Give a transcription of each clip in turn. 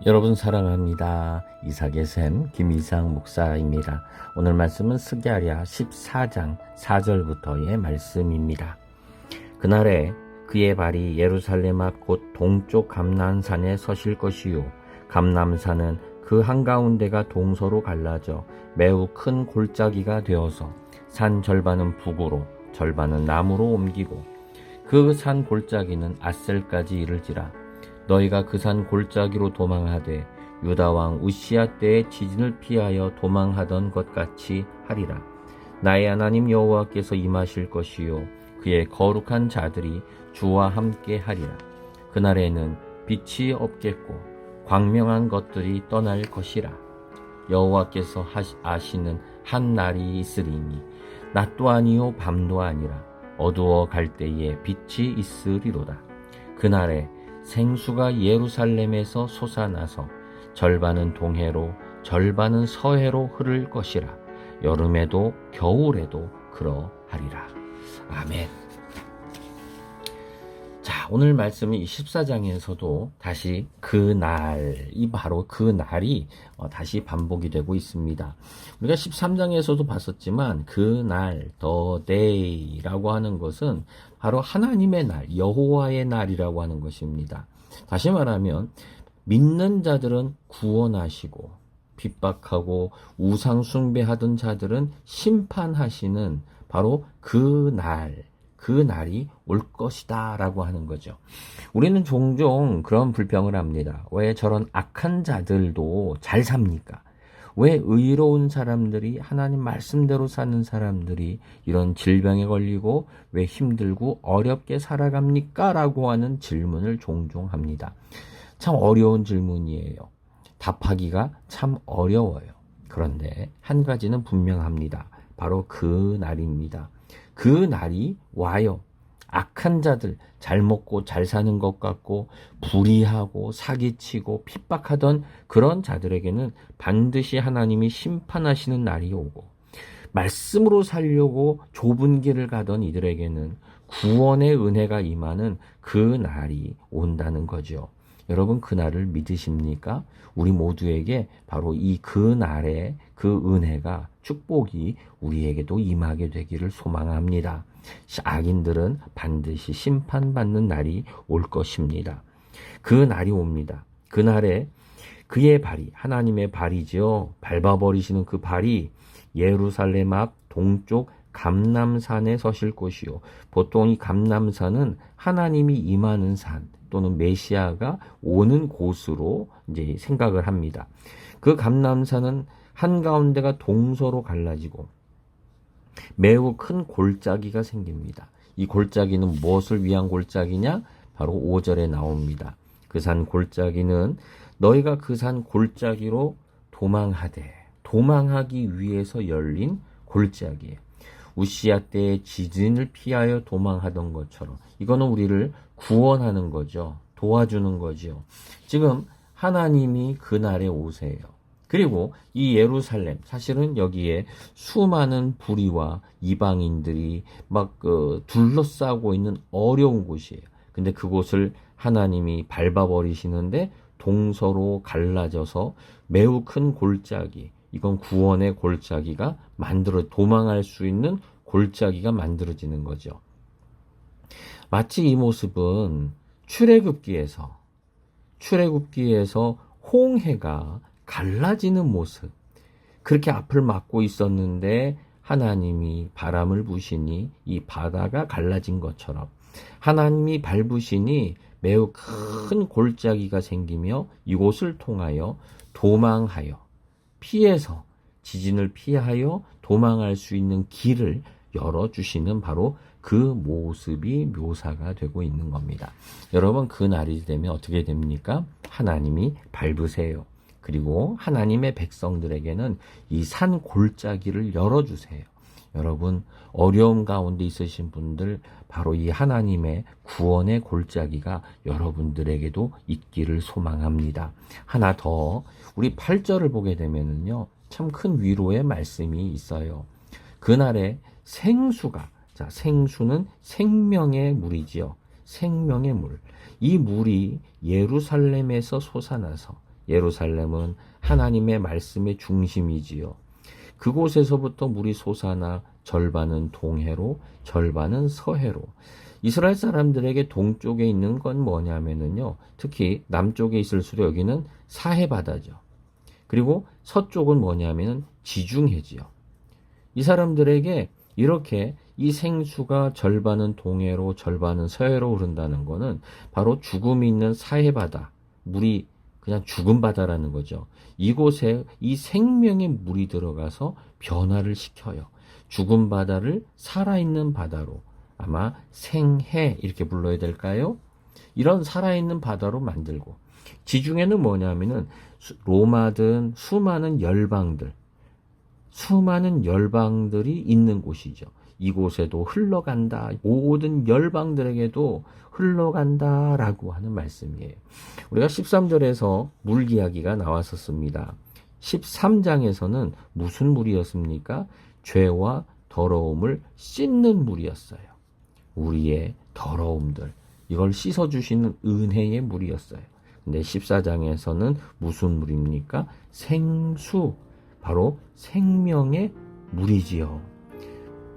여러분 사랑합니다. 이삭의 샘 김이상 목사입니다. 오늘 말씀은 스가랴 14장 4절부터의 말씀입니다. 그날에 그의 발이 예루살렘 앞 곧 동쪽 감람산에 서실 것이요 감람산은 그 한가운데가 동서로 갈라져 매우 큰 골짜기가 되어서 산 절반은 북으로 절반은 남으로 옮기고 그 산 골짜기는 앗셀까지 이를지라. 너희가 그 산 골짜기로 도망하되 유다 왕 우시야 때의 지진을 피하여 도망하던 것 같이 하리라. 나의 하나님 여호와께서 임하실 것이요 그의 거룩한 자들이 주와 함께 하리라. 그날에는 빛이 없겠고 광명한 것들이 떠날 것이라. 여호와께서 아시는 한 날이 있으리니 낮도 아니요 밤도 아니라 어두워 갈 때에 빛이 있으리로다. 그날에 생수가 예루살렘에서 솟아나서 절반은 동해로 절반은 서해로 흐를 것이라. 여름에도 겨울에도 그러하리라. 아멘. 자, 오늘 말씀은 이 14장에서도 다시 그날이 바로 그 날이 다시 반복이 되고 있습니다. 우리가 13장에서도 봤었지만 그날, the day라고 하는 것은 바로 하나님의 날, 여호와의 날이라고 하는 것입니다. 다시 말하면 믿는 자들은 구원하시고 핍박하고 우상 숭배하던 자들은 심판하시는 바로 그 날이 올 것이다 라고 하는 거죠. 우리는 종종 그런 불평을 합니다. 왜 저런 악한 자들도 잘 삽니까? 왜 의로운 사람들이, 하나님 말씀대로 사는 사람들이 이런 질병에 걸리고 왜 힘들고 어렵게 살아갑니까? 라고 하는 질문을 종종 합니다. 참 어려운 질문이에요. 답하기가 참 어려워요. 그런데 한 가지는 분명합니다. 바로 그 날입니다. 그 날이 와요. 악한 자들, 잘 먹고 잘 사는 것 같고 불의하고 사기치고 핍박하던 그런 자들에게는 반드시 하나님이 심판하시는 날이 오고, 말씀으로 살려고 좁은 길을 가던 이들에게는 구원의 은혜가 임하는 그 날이 온다는 거죠. 여러분, 그 날을 믿으십니까? 우리 모두에게 바로 이 그날의 그 은혜가, 축복이 우리에게도 임하게 되기를 소망합니다. 악인들은 반드시 심판받는 날이 올 것입니다. 그 날이 옵니다. 그날에 그의 발이, 하나님의 발이죠. 밟아버리시는 그 발이 예루살렘 앞 동쪽 감람산에 서실 것이요. 보통 이 감람산은 하나님이 임하는 산 또는 메시아가 오는 곳으로 이제 생각을 합니다. 그 감람산은 한가운데가 동서로 갈라지고 매우 큰 골짜기가 생깁니다. 이 골짜기는 무엇을 위한 골짜기냐? 바로 5절에 나옵니다. 그 산 골짜기는 너희가 그 산 골짜기로 도망하기 위해서 열린 골짜기예요. 우시야 때의 지진을 피하여 도망하던 것처럼 이거는 우리를 구원하는 거죠. 도와주는 거죠. 지금 하나님이 그날에 오세요. 그리고 이 예루살렘, 사실은 여기에 수많은 불의와 이방인들이 막 둘러싸고 있는 어려운 곳이에요. 근데 그곳을 하나님이 밟아버리시는데 동서로 갈라져서 매우 큰 골짜기, 이건 구원의 골짜기가 도망할 수 있는 골짜기가 만들어지는 거죠. 마치 이 모습은 출애굽기에서 홍해가 갈라지는 모습, 그렇게 앞을 막고 있었는데 하나님이 바람을 부시니 이 바다가 갈라진 것처럼 하나님이 밟으시니 매우 큰 골짜기가 생기며 이곳을 통하여 피해서, 지진을 피하여 도망할 수 있는 길을 열어주시는 바로 그 모습이 묘사가 되고 있는 겁니다. 여러분, 그 날이 되면 어떻게 됩니까? 하나님이 밟으세요. 그리고 하나님의 백성들에게는 이 산 골짜기를 열어주세요. 여러분, 어려움 가운데 있으신 분들, 바로 이 하나님의 구원의 골짜기가 여러분들에게도 있기를 소망합니다. 하나 더, 우리 8절을 보게 되면은요, 참 큰 위로의 말씀이 있어요. 그날에 생수는 생명의 물이지요. 생명의 물. 이 물이 예루살렘에서 솟아나서 예루살렘은 하나님의 말씀의 중심이지요. 그곳에서부터 물이 솟아나 절반은 동해로 절반은 서해로. 이스라엘 사람들에게 동쪽에 있는 건 뭐냐면요, 특히 남쪽에 있을 수도 여기는 사해바다죠. 그리고 서쪽은 뭐냐면은 지중해지요. 이 사람들에게 이렇게 이 생수가 절반은 동해로 절반은 서해로 흐른다는 거는 바로 죽음이 있는 사해바다, 물이 그냥 죽은 바다라는 거죠. 이곳에 이 생명의 물이 들어가서 변화를 시켜요. 죽은 바다를 살아있는 바다로, 아마 생해 이렇게 불러야 될까요? 이런 살아있는 바다로 만들고, 지중해는 뭐냐면은 로마든 수많은 열방들이 있는 곳이죠. 이곳에도 흘러간다. 모든 열방들에게도 흘러간다라고 하는 말씀이에요. 우리가 13절에서 물 이야기가 나왔었습니다. 13장에서는 무슨 물이었습니까? 죄와 더러움을 씻는 물이었어요. 우리의 더러움들, 이걸 씻어주시는 은혜의 물이었어요. 근데 14장에서는 무슨 물입니까? 생수, 바로 생명의 물이지요.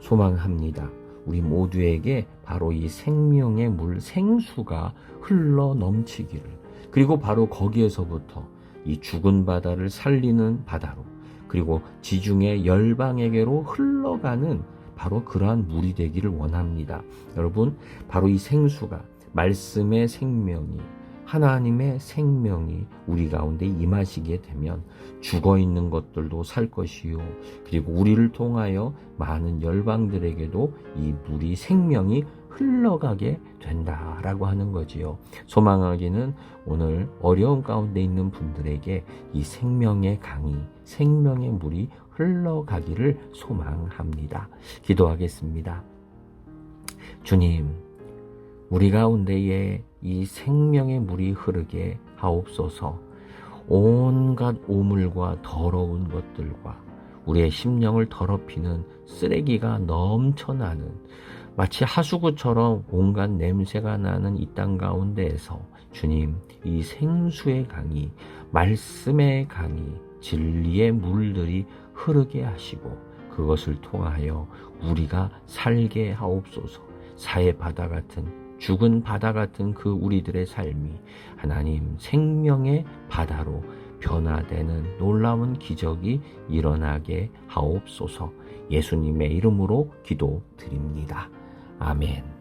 소망합니다. 우리 모두에게 바로 이 생명의 물, 생수가 흘러 넘치기를, 그리고 바로 거기에서부터 이 죽은 바다를 살리는 바다로, 그리고 지중해 열방에게로 흘러가는 바로 그러한 물이 되기를 원합니다. 여러분, 바로 이 생수가, 말씀의 생명이, 하나님의 생명이 우리 가운데 임하시게 되면 죽어있는 것들도 살 것이요, 그리고 우리를 통하여 많은 열방들에게도 이 물이, 생명이 흘러가게 된다라고 하는 거지요. 소망하기는 오늘 어려운 가운데 있는 분들에게 이 생명의 강이, 생명의 물이 흘러가기를 소망합니다. 기도하겠습니다. 주님, 우리 가운데에 이 생명의 물이 흐르게 하옵소서. 온갖 오물과 더러운 것들과 우리의 심령을 더럽히는 쓰레기가 넘쳐나는, 마치 하수구처럼 온갖 냄새가 나는 이 땅 가운데에서 주님, 이 생수의 강이, 말씀의 강이, 진리의 물들이 흐르게 하시고 그것을 통하여 우리가 살게 하옵소서. 사해 바다 같은, 죽은 바다 같은 그 우리들의 삶이 하나님 생명의 바다로 변화되는 놀라운 기적이 일어나게 하옵소서. 예수님의 이름으로 기도드립니다. 아멘.